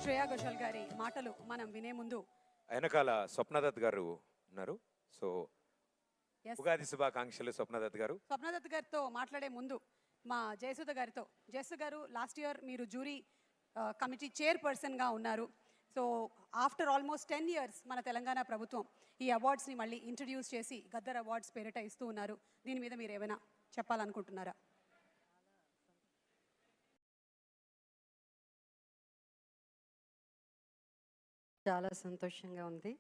శ్రేయా ఘోషాల్ గారి మాటలు మనం వినే ముందు వెనకాల స్వప్నదత్ గారు ఉన్నారు. సో ఉగాది శుభాకాంక్షలు స్వప్నదత్ గారు. స్వప్నదత్ గారితో మాట్లాడే ముందు మా జయసుధ గారితో, జయసుధ గారు లాస్ట్ ఇయర్ మీరు జ్యూరీ కమిటీ చైర్పర్సన్గా ఉన్నారు. సో ఆఫ్టర్ ఆల్మోస్ట్ 10 years మన తెలంగాణ ప్రభుత్వం ఈ అవార్డ్స్ని మళ్ళీ ఇంట్రడ్యూస్ చేసి గద్దర్ అవార్డ్స్ పేరిట ఇస్తూ ఉన్నారు. దీని మీద మీరు ఏమైనా చెప్పాలనుకుంటున్నారా? చాలా సంతోషంగా ఉంది.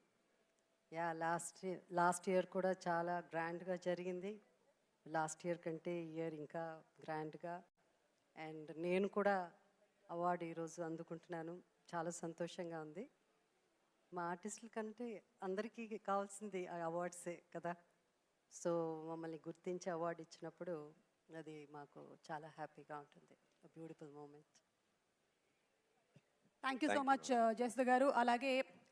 లాస్ట్ ఇయర్ కూడా చాలా గ్రాండ్గా జరిగింది. లాస్ట్ ఇయర్ కంటే ఈ ఇయర్ ఇంకా గ్రాండ్గా. అండ్ నేను కూడా అవార్డు ఈరోజు అందుకుంటున్నాను. చాలా సంతోషంగా ఉంది. మా ఆర్టిస్టుల కంటే అందరికీ కావాల్సింది ఆ అవార్డ్సే కదా. సో మమ్మల్ని గుర్తించి అవార్డు ఇచ్చినప్పుడు అది మాకు చాలా హ్యాపీగా ఉంటుంది. Beautiful moment. Thank you so much Jayasudha గారు. అలాగే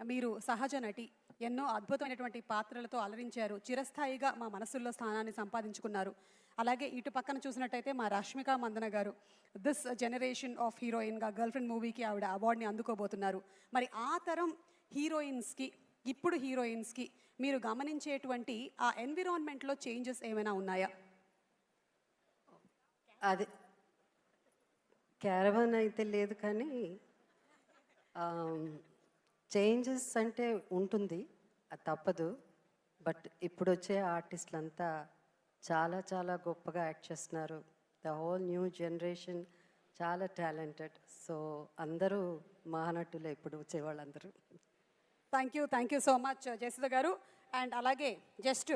మీరు సహజ నటి, ఎన్నో అద్భుతమైనటువంటి పాత్రలతో అలరించారు. చిరస్థాయిగా మా మనసుల్లో స్థానాన్ని సంపాదించుకున్నారు. అలాగే ఇటు పక్కన చూసినట్టయితే మా రష్మిక మందన గారు దిస్ జనరేషన్ ఆఫ్ హీరోయిన్గా గర్ల్ ఫ్రెండ్ మూవీకి ఆవిడ అవార్డుని అందుకోబోతున్నారు. మరి ఆ తరం హీరోయిన్స్కి, ఇప్పుడు హీరోయిన్స్కి మీరు గమనించేటువంటి ఆ ఎన్విరాన్మెంట్లో చేంజెస్ ఏమైనా ఉన్నాయా? అది క్యారవాన్ అయితే లేదు, కానీ చేంజెస్ అంటే ఉంటుంది, అది తప్పదు. బట్ ఇప్పుడు వచ్చే ఆర్టిస్టులంతా చాలా చాలా గొప్పగా యాక్ట్ చేస్తున్నారు. ద హోల్ న్యూ జనరేషన్ చాలా టాలెంటెడ్. సో అందరూ మహానటులే ఇప్పుడు వచ్చేవాళ్ళందరూ. Thank you so much Jayasudha garu. And అలాగే జస్ట్